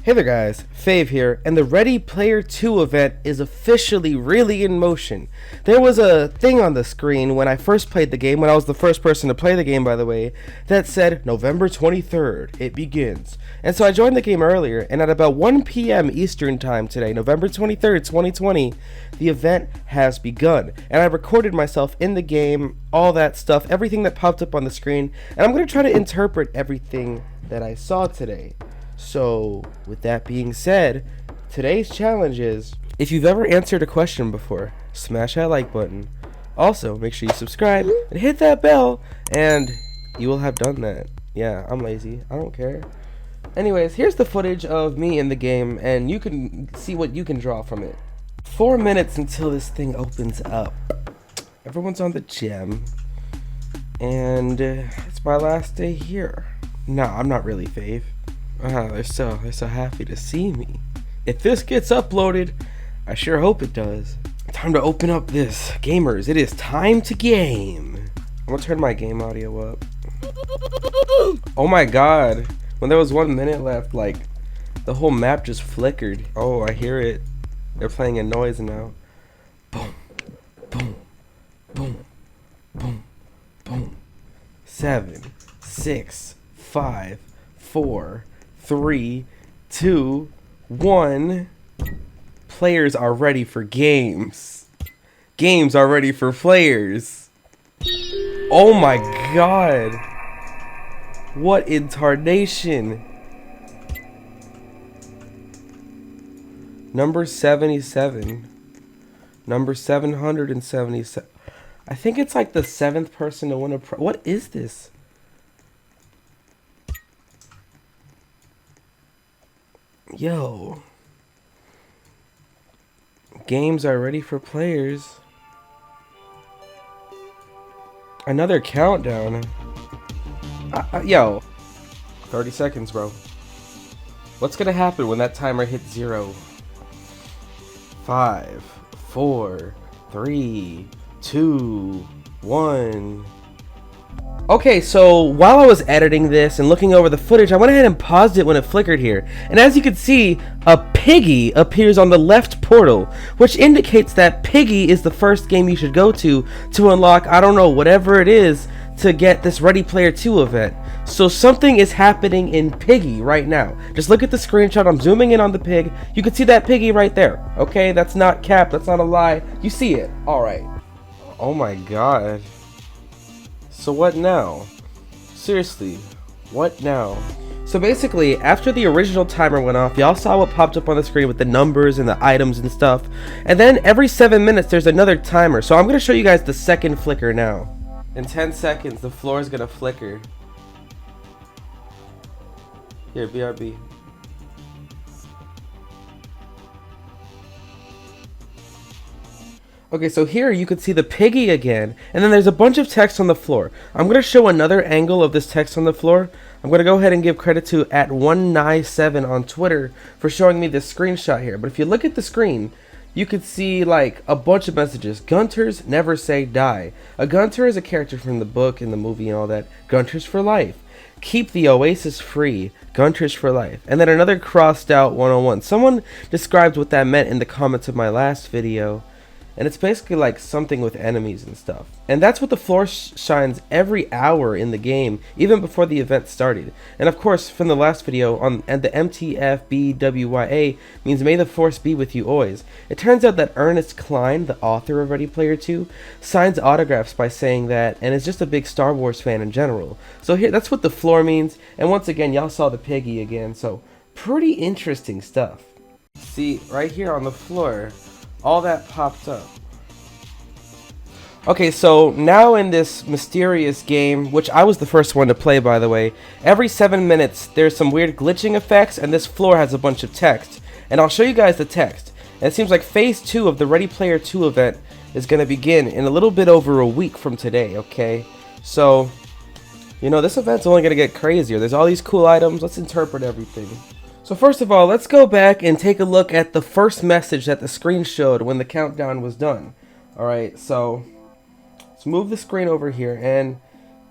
Hey there guys, Fave here, and the Ready Player 2 event is officially really in motion. There was a thing on the screen when I first played the game, when I was the first person to play the game by the way, that said November 23rd, it begins. And so I joined the game earlier, and at about 1 p.m. Eastern time today, November 23rd, 2020, the event has begun. And I recorded myself in the game, all that stuff, everything that popped up on the screen, and I'm going to try to interpret everything that I saw today. So, with that being said, today's challenge is, if you've ever answered a question before, smash that like button. Also, make sure you subscribe and hit that bell, and you will have done that. Yeah, I'm lazy. I don't care. Anyways, here's the footage of me in the game, and you can see what you can draw from it. 4 minutes until this thing opens up. Everyone's on the gym, and it's my last day here. No, I'm not really Fave. They're so happy to see me. If this gets uploaded, I sure hope it does. Time to open up this. Gamers, it is time to game. I'm gonna turn my game audio up. Oh my god. When there was 1 minute left, like, the whole map just flickered. Oh, I hear it. They're playing a noise now. Boom, boom, boom, boom, boom. 7, 6, 5, 4, 3, 2, 1. Players are ready for games. Games are ready for players. Oh my god. What in tarnation? Number 77. Number 777. I think it's like the 7th person to win a what is this? Yo. Games are ready for players. Another countdown. Yo. 30 seconds, bro. What's gonna happen when that timer hits 0? 5, 4, 3, 2, 1. Okay, so while I was editing this and looking over the footage, I went ahead and paused it when it flickered here. And as you can see, a Piggy appears on the left portal, which indicates that Piggy is the first game you should go to unlock, I don't know, whatever it is to get this Ready Player 2 event. So something is happening in Piggy right now. Just look at the screenshot. I'm zooming in on the pig. You can see that Piggy right there. Okay, that's not cap. That's not a lie. You see it. All right. Oh my god. So what now? Seriously, what now? So basically, after the original timer went off, y'all saw what popped up on the screen with the numbers and the items and stuff. And then every 7 minutes, there's another timer. So I'm going to show you guys the second flicker now. In 10 seconds, the floor is going to flicker. Here, BRB. Okay, so here you can see the Piggy again, and then there's a bunch of text on the floor. I'm going to show another angle of this text on the floor. I'm going to go ahead and give credit to @197 on Twitter for showing me this screenshot here. But if you look at the screen, you could see like a bunch of messages. Gunters never say die. A Gunter is a character from the book and the movie and all that. Gunters for life. Keep the oasis free. Gunters for life. And then another crossed out 101. Someone described what that meant in the comments of my last video. And it's basically like something with enemies and stuff. And that's what the floor shines every hour in the game, even before the event started. And of course, from the last video, and the MTFBWYA means may the force be with you always. It turns out that Ernest Cline, the author of Ready Player 2, signs autographs by saying that, and is just a big Star Wars fan in general. So here, that's what the floor means. And once again, y'all saw the Piggy again, so pretty interesting stuff. See, right here on the floor, all that popped up. Okay, so now in this mysterious game, which I was the first one to play by the way, every 7 minutes there's some weird glitching effects and this floor has a bunch of text. And I'll show you guys the text. And it seems like phase 2 of the Ready Player 2 event is going to begin in a little bit over a week from today, okay? So, you know, this event's only going to get crazier. There's all these cool items. Let's interpret everything. So first of all, let's go back and take a look at the first message that the screen showed when the countdown was done. Alright, so let's move the screen over here, and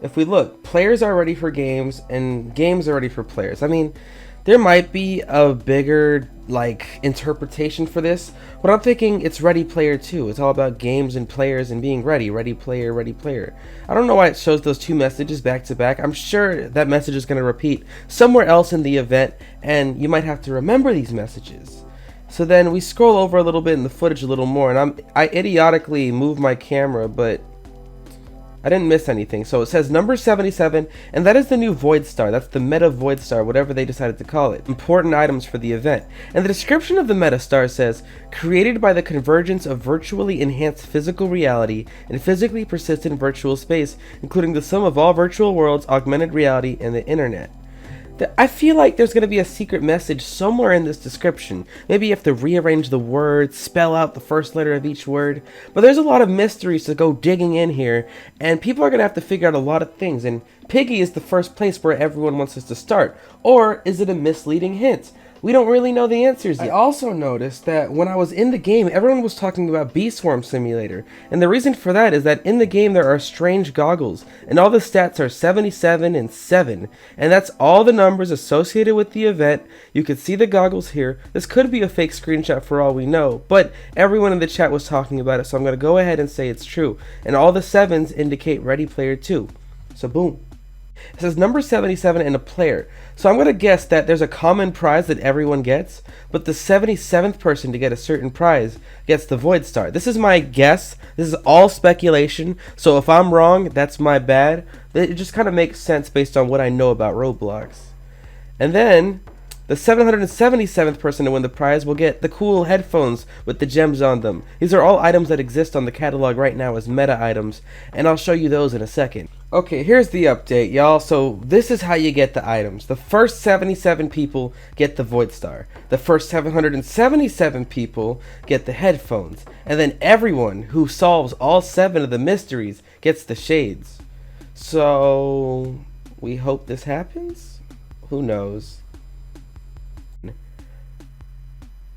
if we look, players are ready for games and games are ready for players. I mean, There might be a bigger interpretation for this, but I'm thinking it's Ready Player 2. It's all about games and players and being ready. Ready player, ready player. I don't know why it shows those two messages back to back. I'm sure that message is going to repeat somewhere else in the event, and you might have to remember these messages. So then we scroll over a little bit in the footage a little more, and I idiotically move my camera, but I didn't miss anything. So it says number 77, and that is the new Void Star. That's the Meta Void Star, whatever they decided to call it. Important items for the event. And the description of the Meta Star says, created by the convergence of virtually enhanced physical reality and physically persistent virtual space, including the sum of all virtual worlds, augmented reality, and the internet. I feel like there's going to be a secret message somewhere in this description. Maybe you have to rearrange the words, spell out the first letter of each word. But there's a lot of mysteries to go digging in here, and people are going to have to figure out a lot of things. And Piggy is the first place where everyone wants us to start. Or is it a misleading hint? We don't really know the answers yet. I also noticed that when I was in the game, everyone was talking about Bee Swarm Simulator. And the reason for that is that in the game there are strange goggles. And all the stats are 77 and 7. And that's all the numbers associated with the event. You can see the goggles here. This could be a fake screenshot for all we know. But everyone in the chat was talking about it, so I'm going to go ahead and say it's true. And all the 7s indicate Ready Player 2. So boom. It says number 77 and a player. So I'm going to guess that there's a common prize that everyone gets, but the 77th person to get a certain prize gets the Void Star. This is my guess. This is all speculation. So if I'm wrong, that's my bad. It just kind of makes sense based on what I know about Roblox. And then the 777th person to win the prize will get the cool headphones with the gems on them. These are all items that exist on the catalog right now as meta items, and I'll show you those in a second. Okay, here's the update, y'all. So this is how you get the items. The first 77 people get the Void Star. The first 777 people get the headphones. And then everyone who solves all 7 of the mysteries gets the shades. So we hope this happens? Who knows?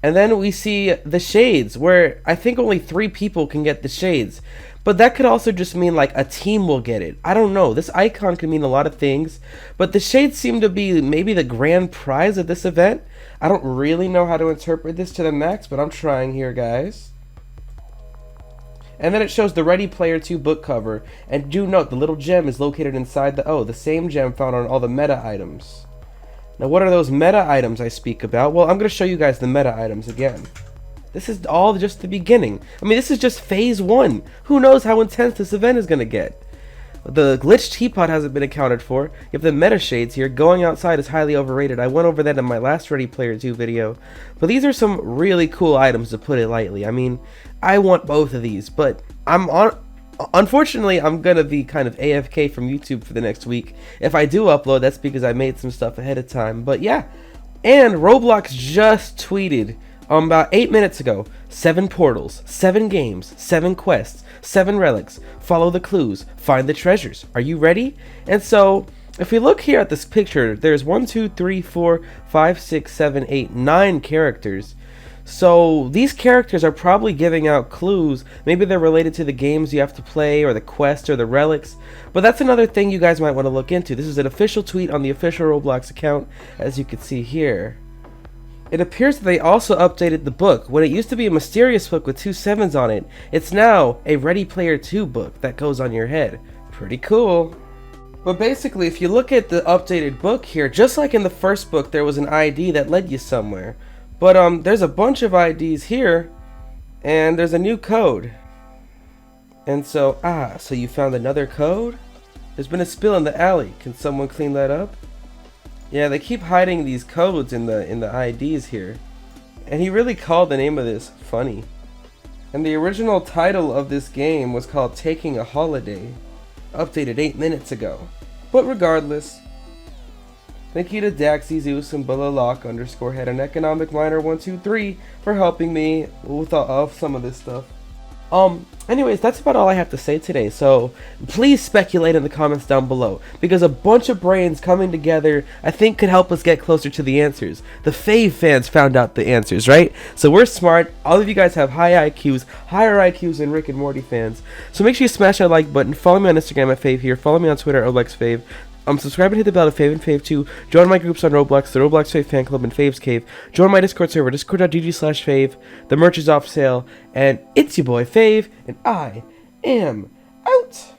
And then we see the shades, where I think only 3 people can get the shades. But that could also just mean like a team will get it. I don't know. This icon can mean a lot of things. But the shades seem to be maybe the grand prize of this event. I don't really know how to interpret this to the max, but I'm trying here, guys. And then it shows the Ready Player 2 book cover. And do note, the little gem is located inside the same gem found on all the meta items. Now, what are those meta items I speak about? Well, I'm going to show you guys the meta items again. This is all just the beginning. I mean, this is just phase 1. Who knows how intense this event is going to get? The glitched teapot hasn't been accounted for. You have the meta shades here. Going outside is highly overrated. I went over that in my last Ready Player 2 video. But these are some really cool items, to put it lightly. I mean, I want both of these, but unfortunately, I'm going to be kind of AFK from YouTube for the next week. If I do upload, that's because I made some stuff ahead of time. But yeah, and Roblox just tweeted about 8 minutes ago, 7 portals, 7 games, 7 quests, 7 relics, follow the clues, find the treasures. Are you ready? And so, if we look here at this picture, there's 1, 2, 3, 4, 5, 6, 7, 8, 9 characters. So these characters are probably giving out clues. Maybe they're related to the games you have to play, or the quests, or the relics. But that's another thing you guys might want to look into. This is an official tweet on the official Roblox account, as you can see here. It appears that they also updated the book. When it used to be a mysterious book with 2 7s on it, it's now a Ready Player 2 book that goes on your head. Pretty cool. But basically, if you look at the updated book here, just like in the first book, there was an ID that led you somewhere. But there's a bunch of IDs here, and there's a new code. And so, so you found another code? There's been a spill in the alley. Can someone clean that up? Yeah, they keep hiding these codes in the IDs here. And he really called the name of this funny. And the original title of this game was called Taking a Holiday, updated 8 minutes ago. But regardless, thank you to Daxy, Zeus, and Bullalok _head and Economic Miner 123 for helping me with some of this stuff. Anyways, that's about all I have to say today, so please speculate in the comments down below, because a bunch of brains coming together I think could help us get closer to the answers. The Fave fans found out the answers, right? So we're smart. All of you guys have high IQs, higher IQs than Rick and Morty fans. So make sure you smash that like button, follow me on Instagram at Fave here, follow me on Twitter at OBlexFave. Subscribe and hit the bell to Fave and Fave 2. Join my groups on Roblox, the Roblox Fave Fan Club, and Fave's Cave. Join my Discord server, discord.gg/Fave. The merch is off sale. And it's your boy Fave, and I am out.